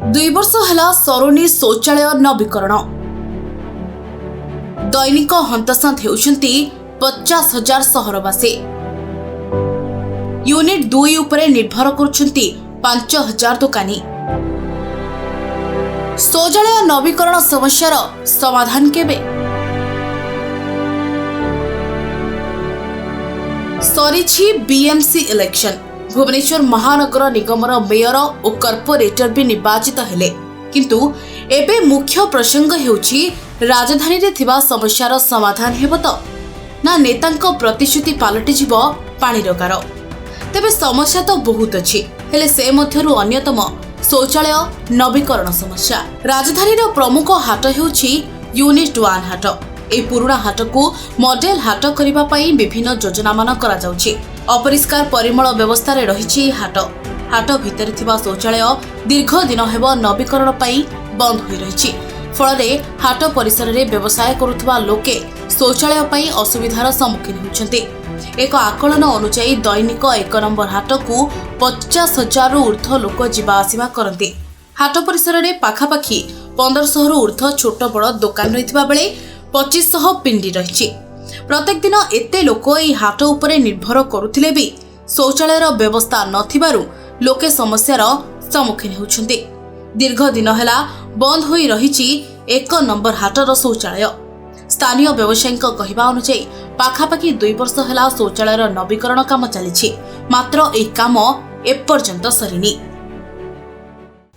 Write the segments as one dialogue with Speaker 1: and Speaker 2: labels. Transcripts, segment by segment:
Speaker 1: दुई वर्ष है सरुनी शौचालय नवीकरण दैनिक हंतसंत होती 50,000 सहरवासी। यूनिट 2 उपरे निर्भर करुछंती 5,000 दुकानी। शौचालय नवीकरण समस्यार समाधान केबे? सरीछि बीएमसी इलेक्शन। भुवनेश्वर महानगर निगमर मेयर और कॉर्पोरेटर भी निर्वाचित हेले, किंतु एबे मुख्य प्रसंग हेउछि राजधानी रे थिबा समस्यार समाधान हेबो तो ना नेतांको प्रतिश्रुति पालटि जीवो पानीर गार। तेबे समस्या तो बहुत अछि, हेले से मध्यरु अन्यतम शौचालय नवीकरण समस्या। राजधानी प्रमुख हाट हेउछि यूनिट 1 हाट। ए पुराना हाट को मॉडल हाट करिबा पई विभिन्न योजना मान करा जाउछि। अपरिष्कार परिमल व्यवस्था रे रहिछि हाट। हाट भितर थिबा शौचालय दीर्घ दिन हेबो नवीकरण पई बंद होई रहिछि। फलरे हाट परिसर रे व्यवसाय करुथबा लोके शौचालय पई असुविधार सम्मुखीन होउछन्ति। एक आकलन अनुसार दैनिक 1 नंबर हाट को 50,000 रु ऊर्ध्व लोक जीवा आसिबा करନ୍ତି। हाट परिसर रे पाखापाखी 1500 रु ऊर्ध्व छोट बड़ दुकान रहितबा बेले 2500 पिंडी रहिछि। प्रत्येक दिन एते लोक एई हाट उपरे निर्भर करुथिले भी शौचालयर व्यवस्था नथिबारु लोके समस्यार सम्मुखीन होउछन्ति। दीर्घ दिन हेला बंद होई रहिछि 1 नंबर हाटर शौचालय। स्थानीय व्यवसायी कहवा अनुसार पाखापाखी 2 वर्ष हेला शौचालयर नवीकरण काम चली, मात्र एई काम एपर्यंत सरीनी।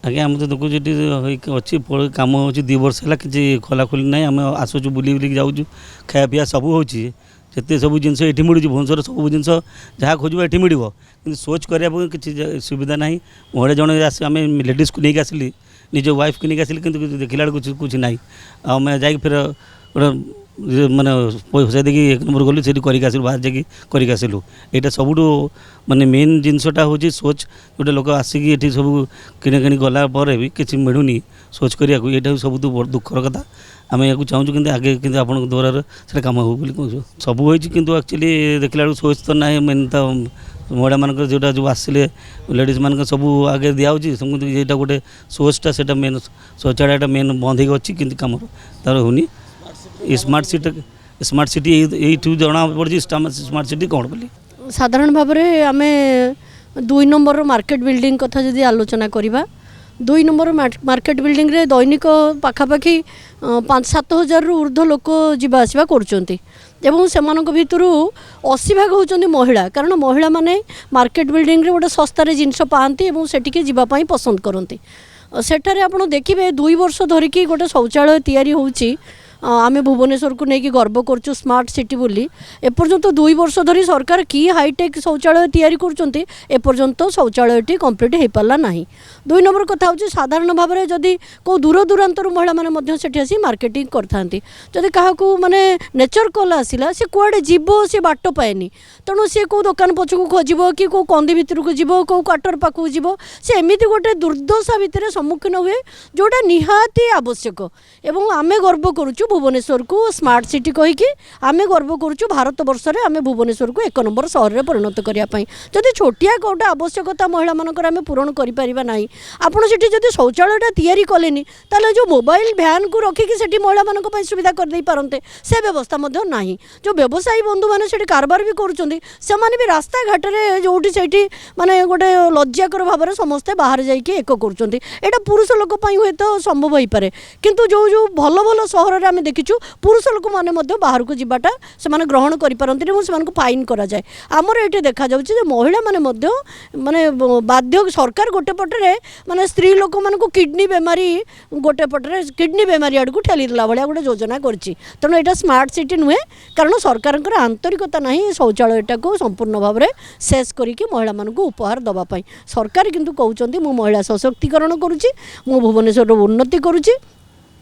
Speaker 2: आगे आम तो देखो अच्छी कम हो 2 वर्ष है कि खोलाखोली ना आम आसुचु बुली बुली जाऊँ खाया पीया सब होते सब जिन ये मिलूँ भुवनेश्वर सब जिन जहाँ खोज ये मिल कि सोच करने किसी सुविधा ना। मुझे जड़े आम लेडीज को लेकिन आसली निज वाइफ को लेकिन आसली कि देखला कुछ ना आम जा फिर गोटे माने पैसा देखिए 1 नंबर गलु से करके बाहर जाकि करके आसलु। यहाँ सबुठ माने मेन जिनसटा हूँ सोच गोटे लोक आसिक ये सब किणी गलापर भी किसी मिलूनी सोच करने को यहाँ सब बड़ दुखर कथा। आम या चाहूँ कि आगे कि आप द्वारा से कम हो सब हो एक्चुअली देखला सोच तो ना मेन तो महिला मान जोटा जो आसिले लेडीज मान सब आगे दिखाऊँगी यहाँ गोटे सोचटा से मेन शौचालयटा मेन बंद हो अच्छी कि कम तार होनी। स्मार्ट सिटी ये जना पड़ी स्मार्ट सिटी कौन बोली
Speaker 3: साधारण भाव में आम 2 नंबर मार्केट बिल्डिंग कथा जदि आलोचना करवा 2 नंबर मार्केट बिल्डिंग रे दैनिक पाखापाखी 5-7 हजार रु ऊर्ध्व लोक जीवा आसवा करछन्ति एवं सेमानक भितरु 80% होचन्ति महिला। कारण महिला माने मार्केट बिल्डिंग रे गोटे सस्तारे जिनस पाआंती एवं सेटिके जीवा पई पसंद करन्ति। सेठारे आपण देखिबे 2 वर्ष धरिकी गोटे शौचालय तैयारी होउची। आमे भुवनेश्वर को लेकिन गर्व करछु स्मार्ट सिटी बोली। एपर्यंत 2 वर्ष धरी सरकार कि हाईटेक शौचालय तैयारी करछन्ति एपर्यंत शौचालयटी कंप्लीट हो पाला नाही। 2 नंबर कथा होची साधारण भाव में जदि को दूर दूरांतर महिला माने मध्य सेठी आसी मार्केटिंग करथांती जदि काहाकू माने नेचर कल आसिला से कुआडे जीवो से बाट पाएनी तेणु सी को दुकान पछकू खोजिबो कि को कंदी भितर को जीवो को क्वार्टर पाखू जीवो से एमिति गोटे दुर्दशा भितर सम्मुखीन हुए जोटा निहाती आवश्यक। एवं आमे गर्व करूछु भुवनेश्वर को स्मार्ट सिटी कहीकि आमे गर्व करूछु भारत वर्ष रे आमे भुवनेश्वर को 1 नंबर शहर रे परिणत करिया पई। जदि छोटिया कोटा आवश्यकता महिला मानकर आमे पूरण करि परिबा नाही आपण सेठी जदि शौचालयटा तैयारी कलेनी ताले जो मोबाइल भ्यान को रखिकि सेठी महिला मानक पई सुविधा कर देई पारंते से व्यवस्था मध्य नाही। जो व्यवसायी बंधु माने सेठी कारबार भी करूचंदी से माने भी रास्ता घाट रे जोठी सेठी माने गोटे लज्जाकर भाव रे समस्त बाहर जाईकि एक करूचंदी। एटा पुरुष लोक पई होय तो संभव होई पारे किंतु जो जो भल भल शहर रे देखिछु पुरुष लोक माने मध्य बाहर को जीवाटा से माने ग्रहण करि पारंती एवं से माने को फाइन करा जाय। हमर एटे देखा जाउछि जे महिला माने मध्य माने बाध्य सरकार गोटे पटरे माने स्त्री लोक मान को किडनी बेमारी गोटे पटरे किडनी बेमारी आड़ को ठेली देला भलिया गोटे योजना करछि। तेणु एटा स्मार्ट सिटी नुहे कारण सरकारनकर आंतरिकता नाही शौचालयटा को संपूर्ण भाव में शेष करिकि महिला मान को उपहार दबा पई। सरकार किंतु कहउचंदी मु महिला सशक्तिकरण करूछि मु भुवनेश्वर उन्नति करूछि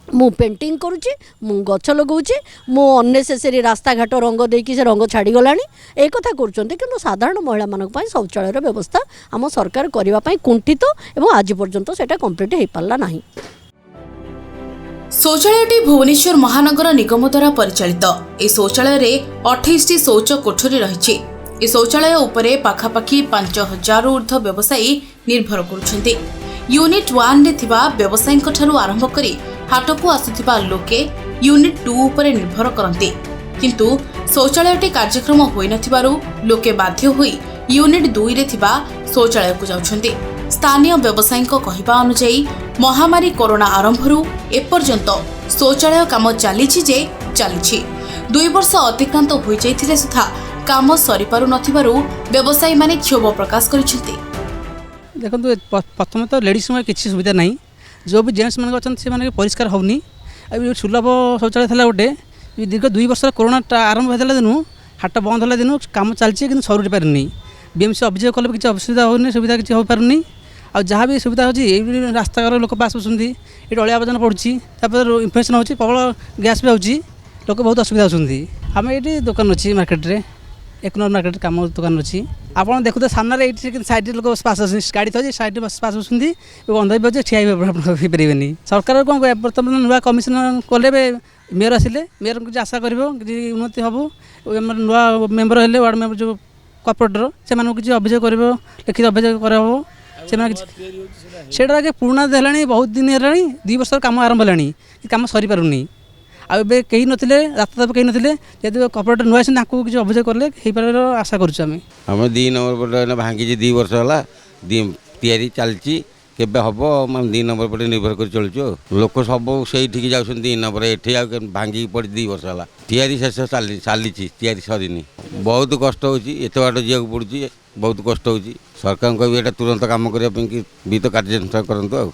Speaker 3: मु पेंटिंग करुच्ची मु गछ लगाऊँ मु अननेसेसरी रास्ता घाट रंग देकी से रंग छाड़ी गलानी एक कथा करुँच कि साधारण महिला मानक शौचालय व्यवस्था आम सरकार करने कुंठित एवं आज पर्यंत सेटा कंप्लीट हो पारा ना।
Speaker 1: शौचालयटी भुवनेश्वर महानगर निगम द्वारा परिचालित। ए शौचालय 28टी शौच कोठरी रही। ए शौचालय उपरे पाखापाखि 5000 ऊर्ध्व व्यवसायी निर्भर करुछन्ति। यूनिट 1 रे थिबा व्यवसायीक ठारू आरंभ करी हाटकु आसुथिबा लोके यूनिट 2 उपरे निर्भर करन्ति, किंतु शौचालयटी कार्यक्रम होई नथिबारु लोके बाध्य होई यूनिट 2 रे थिबा शौचालयकु जाउछन्ति। स्थानीय व्यवसायीक कहिबा अनुसायी महामारी कोरोना आरंभरू एपर्यंत शौचालय काम चलीछि जे चलीछि। 2 वर्ष अतिक्रांत होई जाइथिले सुधा काम सरी पारु नथिबारु व्यवसायी माने क्षोभ प्रकाश करिसेंति।
Speaker 4: देखो प्रथम तो लेडीज में किसी सुविधा ना, जो भी जेन्ट्स मान अच्छा से परिष्कार होनी। अब सुलभ शौचालय था गोटे दीर्घ 2 वर्ष कोरोना आरंभ होता दिन हाट बंद होला दिन काम चलती कि सरी पारनी। बीएमसी अभियोग कले किसी असुविधा होनी, सुविधा किसी हो पारनी। आ जहाँ भी सुविधा होती रास्ता लोक पास आसुँच ये अलिया आबर्जना पड़ुची, इन्फेक्शन होची, प्रबल गैस भी होची, लोक बहुत असुविधा होती। आम ये दुकान अच्छी मार्केट रे 1 नंबर मार्केट काम दुकान अच्छी। आप देखते सामने सैड लोक पास गाड़ी थी सैड पास आसुँच बंद हो ठिया हो पारे। सरकार कौन कह बर्तमान नुआ कमिशन कले मेयर आसिले मेयर किसी आशा कर उन्नति हम नुआ मेम्बर हेले वार्ड मेम्बर जो कॉर्पोरेटर से किसी अभियोग कर लिखित अभियोग कर से पुराना है बहुत दिन है 2 वर्ष काम आरंभ है काम सरी पारुनी। आबे कहीं नथिले रास्ता कहीं नथिले यदि कॉर्पोरेटर नुआ किसी अभियोग कले हो पार आशा करुँ।
Speaker 5: आम 2 नंबर पटे भांगी 2 वर्ष है तैयारी चलती केबे हम 2 नंबर पटे निर्भर कर चलुँ। लोक सब से जाऊँ 2 नंबर ये भांगी पड़ी 2 वर्ष है तैयारी शेष चली तैयारी सरीनी। बहुत कष्ट होते बाट जा पड़ी, बहुत कष्ट हो सरकार को भी तुरंत काम करने भी तो कार्यानुष्ठान करूँ।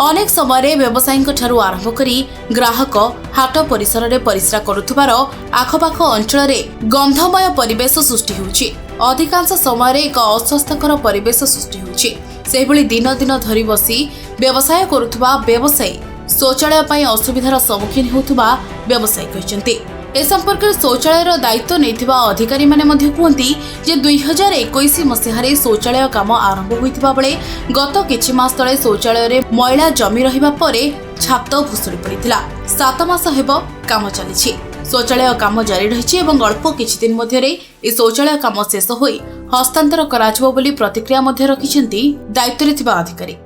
Speaker 1: अनेक समय व्यवसायीक ठारू आरंभ करी ग्राहक हाट परिसर में परिस्रा करुथिबार आखपाख अंचल में गंधमय परिवेश सृष्टि होउछि। अधिकांश समय एक अस्वस्थकर परिवेश सृष्टि होउछि। सेहिभଳି दिन दिन धरी बसी व्यवसाय करुथिबा व्यवसायी शौचालय पई असुविधार सम्मुखीन होउथिबा व्यवसायी कहिसेंति। ए संपर्क में शौचालयर दायित्व नैथिबा अधिकारी माने मध्य कहती जे 2021 मसीहारे शौचालय काम आरंभ होइथिबा बेले गत किछि मास तळे शौचालय रे मैला जमी रहिबा परे छात भुसुड़ी पड़िथिला। 7 मास हेबो काम चलिछि। शौचालय काम जारी रहिछि एवं अल्प किछि दिन मध्यरे ए शौचालय काम शेष होई हस्तांतर कराजिबो बोली प्रतिक्रिया मध्य रखिसेंति दायित्व रे थिबा अधिकारी।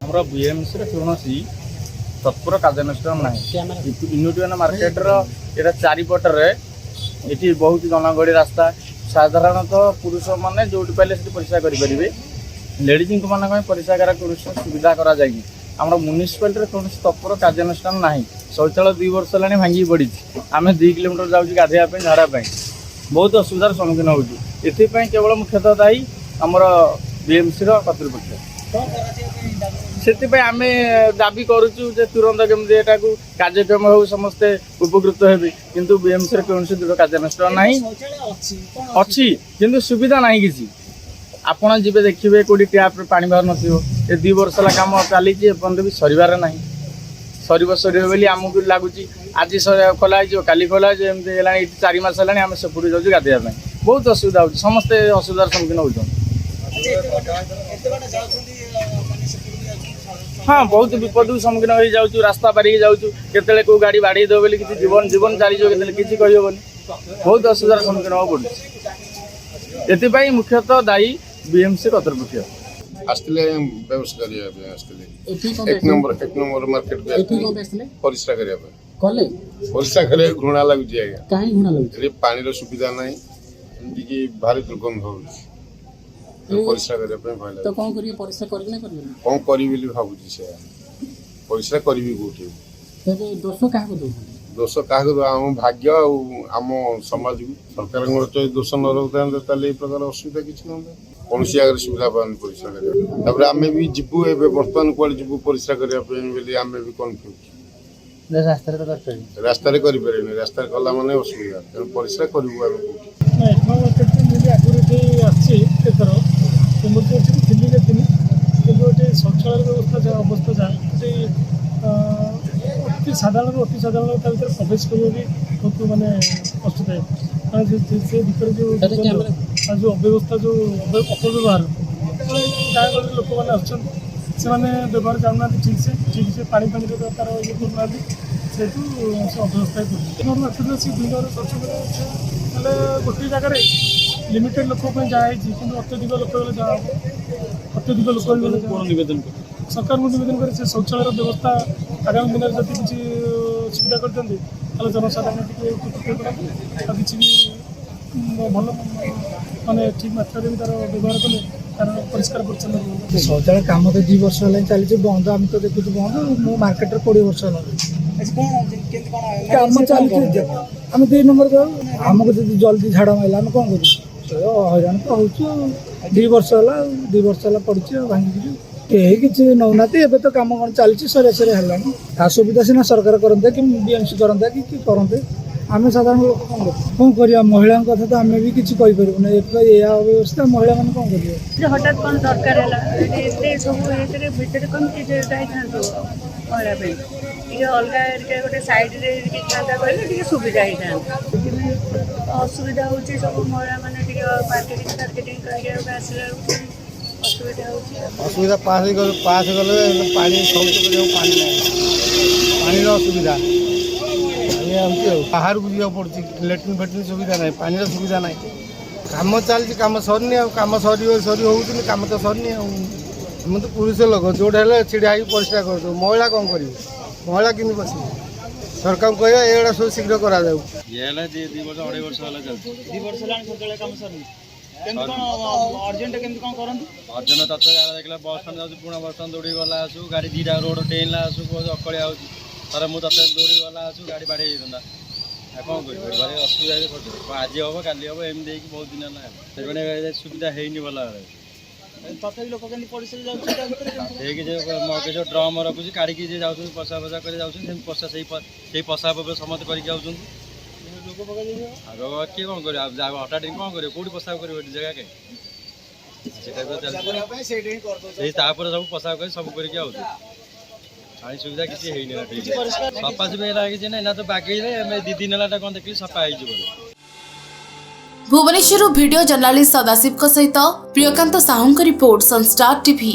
Speaker 6: हमरा बीएमसी रे कोनोसी तत्पर कार्यानुष्ठान ना यूनिट 1 मार्केट ये चारिपटे ये बहुत जनगहली रास्ता साधारणतः पुरुष मैंने जो पाइले परिस्रा करेंगे। लेडीज मान परिस्रागार सुविधा कराई आम म्यूनिसिपालिटी कौन तत्पर कार्यानुष्ठान ना। शौचालय 2 वर्ष है भांगी पड़ी आम 2 किलोमीटर जाऊँ गाधेवाई झाड़ापी बहुत असुविधार सम्मुखीन होती। केवल मुख्यतः दायी आमर बीएमसी कर्तृपक्ष से आम दाबी करुचु तुरंत केमती यहाँ कार्यक्रम हो समस्ते उपकृत हेबे, किंतु बीएमसी कौन दृढ़ कार्यानुष्ठान ना अच्छी किंतु सुविधा ना कि आपड़ जी देखिए कौटी टैप पानी बाहर नए 2 वर्ष है कम चली भी सर ना सर बोली आमको लगुच आज खोला काली खोला एमती 4 मास है आम सेपटे जाऊँ गाधेवाई बहुत असुविधा हो समस्ते असुविधार सम्मुखीन होती। हाँ बहुत विपद सम्मुखीन हो जाऊँ रास्ता पारिकी जाऊँ केतले को गाड़ी बाड़ी दे बोली किसी जीवन जीवन चली जाए किसी कहीहबनी बहुत असुविधार सम्मुखीन हो पड़े। एथपाई मुख्यतः दायी बीएमसी कर्तृपक्ष
Speaker 7: आसले व्यवस्था करने 1 नंबर मार्केट परिस्रा करने परिस्रा करे घृणा लगुच आज्ञा पानी सुविधा ना भारी दुर्गंध हो परिस्रा करने तो कौन करिए परिस्रा करिए ना करिए कौन करी बोली भाबुची से परिस्रा करिवि कोठी तबे दोष काहा को आम भाग्य आम समाज सरकार तो दोष न रखते ताले प्रकार असुविधा किसी ना कौन आगे सुविधा पानी परिस्रा कर आम भी जीवु ए बर्तमान कुआड़े जीवु परिस्रा करने आम भी कन्फ्यूज रास्ता करें रास्ता कला माने असुविधा तेणु परिस्रा करूँ
Speaker 6: शौचालय व्यवस्था अवस्था जाए अति साधारण प्रवेश करने भी बहुत मानने कष्ट है से भर जो अव्यवस्था जो अपव्यवहार गाँव गल लोक मैंने व्यवहार जानना ठीक से पानी तार ये करना से अव्यवस्था कर 2 नंबर स्वच्छ
Speaker 8: ହେଲେ ଗୋଟିଏ ଜାଗାରେ ଲିମିଟେଡ୍ ଲୋକ ପାଇଁ ଯାହା ହେଇଛି କିନ୍ତୁ ଅତ୍ୟଧିକ ଲୋକ ହେଲେ ଯାହା ହେବ ଅତ୍ୟଧିକ ଲୋକ ହେଇଗଲେ କ'ଣ ନିବେଦନ କରେ ସରକାରଙ୍କୁ ନିବେଦନ କରି ସେ ଶୌଚାଳୟର ବ୍ୟବସ୍ଥା ଆଗାମୀ ଦିନରେ ଯଦି କିଛି ସୁବିଧା କରିଦିଅନ୍ତି ତାହେଲେ ଜନସାଧାରଣ ଟିକେ ଉପକୃତ କରନ୍ତି ଆଉ କିଛି ବି ଭଲ ମାନେ ଠିକ୍ ମାତ୍ରାରେ ବି ତା'ର ବ୍ୟବହାର କଲେ ତା'ର ପରିଷ୍କାର ପରିଚ୍ଛନ୍ନ ରୁହନ୍ତା।
Speaker 9: ଶୌଚାଳୟ କାମ ତ 2 ବର୍ଷ ହେଲାଣି ଚାଲିଛି ବନ୍ଦ ଆମେ ତ ଦେଖୁଛୁ ବନ୍ଦ ମୁଁ ମାର୍କେଟରେ 20 ବର୍ଷ ହେଲାଣି କାମ ଚାଲିଛି ଆମେ 2 ନମ୍ବର ଯାଉ ଆମକୁ ଯଦି ଜଲ୍ଦି ଝାଡ଼ ମାରିଲା ଆମେ କ'ଣ କରିବୁ ହଇରାଣ ତ ହେଉଛୁ 2 ବର୍ଷ ହେଲା 2 ବର୍ଷ ହେଲା ପଡ଼ିଛି ଆଉ ଭାଙ୍ଗିକି କେହି କିଛି ନେଉନାହାନ୍ତି ଏବେ ତ କାମ କ'ଣ ଚାଲିଛି ସରିଆ ସରିଆ ହେଲାଣି ତା ସୁବିଧା ସିନା ସରକାର କରନ୍ତେ କି BMC କରନ୍ତା କି କରନ୍ତେ ଆମେ ସାଧାରଣ ଲୋକ କ'ଣ କରିବା ମହିଳାଙ୍କ କଥା ତ ଆମେ ବି କିଛି କହିପାରିବୁନି ଏଇଆ ଅବସ୍ଥା ମହିଳାମାନେ କ'ଣ କରିବେ
Speaker 10: ହଠାତ୍ କ'ଣ ଦରକାର ହେଲା ଏତେ ସବୁ ଏଥିରେ ଭିତରେ କେମିତି ଯାଇଥାନ୍ତୁ ମହିଳା ପାଇଁ ଟିକେ ଅଲଗା ଟିକେ ଗୋଟେ ସାଇଡ଼ରେ ଟିକେ ଥାନ୍ତା କହିଲେ ଟିକେ ସୁବିଧା ହେଇଥାନ୍ତା ସେଥିପାଇଁ ଅସୁବିଧା ହେଉଛି ସବୁ ମହିଳାମାନେ ଟିକେ ମାର୍କେଟିଂ କରିକି ଆସିଲା ବେଳକୁ ଅସୁବିଧା ହେଉଛି
Speaker 9: ଅସୁବିଧା ପାସ୍ ଗଲେ ପାଣି ଶୌଚ କରିବାକୁ ପାଣି ନାହିଁ ପାଣିର ଅସୁବିଧା ଏମିତି ଆଉ ବାହାରକୁ ଯିବାକୁ ପଡ଼ୁଛି ଲାଟ୍ରିନ୍ ଫାଟ୍ରିନ୍ ସୁବିଧା ନାହିଁ ପାଣିର ସୁବିଧା ନାହିଁ କାମ ଚାଲିଛି କାମ ସରିନି ଆଉ କାମ ସରି ହେଉଛନ୍ତି କାମ ତ ସରିନି ଆଉ ଆମେ ତ ପୁରୁଷ ଲୋକ ଯେଉଁଟା ହେଲେ ଛିଡ଼ା ହେଇକି ପରିଷ୍କାର କରିଦେବୁ ମହିଳା କ'ଣ କରିବୁ ମହିଳା କେମିତି ବସିବୁ ସରକାରଙ୍କୁ କହିବା ଏଗୁଡ଼ା ସବୁ ଶୀଘ୍ର କରାଯାଉ
Speaker 6: ଇଏ ହେଲା 2 ବର୍ଷ 2.5 ବର୍ଷ ହେଲା ଚାଲିଛି
Speaker 11: 2 ବର୍ଷ ହେଲାଣି ଶୌଚାଳୟ କାମ ସରିନି କେମିତି କ'ଣ ଅର୍ଜେଣ୍ଟ କେମିତି କ'ଣ କରନ୍ତୁ
Speaker 6: ଅର୍ଜନ ତତ୍ତ୍ୱ ଜାଗା ଦେଖିଲା ବସ୍ ଷ୍ଟାଣ୍ଡ ଯାଉଛି ପୁଣା ବସ୍ ଷ୍ଟାଣ୍ଡ ଦୌଡ଼ିକି ଗଲା ଆସୁ ଗାଡ଼ି 2ଟା ରୋଡ଼ ଡେଇଁଲା ଆସୁ ଅକଳିଆ ହେଉଛି ଥରେ ମୁଁ ତତେ ଦୌଡ଼ିକି ଗଲା ଆସୁ ଗାଡ଼ି ବାଡ଼େଇ ହେଇଥାନ୍ତା ଆଉ କ'ଣ କରିବି ଭାରି ଅସୁବିଧା ଆଜି ହେବ କାଲି ହେବ ଏମିତି ହେଇକି ବହୁତ ଦିନ ହେଲା ସେଥିପାଇଁ ସୁବିଧା ହେଇନି ଭଲ ଭାବରେ
Speaker 11: ତଥାପି ଲୋକ କେମିତି ପରିସ୍ଥିତି ଯାଉଛି
Speaker 6: ହେଇକି ଯେଉଁ ଡ୍ରମ୍ ରଖୁଛି କାଢ଼ିକି ଯିଏ ଯାଉଛନ୍ତି ପଶା ଫସା କରି ଯାଉଛନ୍ତି ସେମିତି ପଶା ସେଇ ପଶା ଉପରେ ସମସ୍ତେ କରିକି ଯାଉଛନ୍ତି ଆଗ କିଏ କ'ଣ କରିବ ହଠାତ୍ କ'ଣ କରିବ କେଉଁଠି ପଶାବ କରିବ ଏଠି ଜାଗା କାହିଁ ସେଇଟା ତ ଚାଲିଛି ସେଇ ତାପରେ ସବୁ ପଶାବ କରି ସବୁ କରିକି ଆଉଛୁ ପାଣି ସୁବିଧା କିଛି ହେଇନି ସଫା ସୁଫି ହେଲା କିଛି ନାହିଁ ନା ତ ବାଗେଇଲେ ଆମେ 2 ଦିନ ହେଲା କ'ଣ ଦେଖିଲି ସଫା ହେଇଯିବ।
Speaker 1: भुवनेश्वर भिडियो जर्नालीस्ट सदाशिव सहित Priyakant Sahu report Sunstar TV.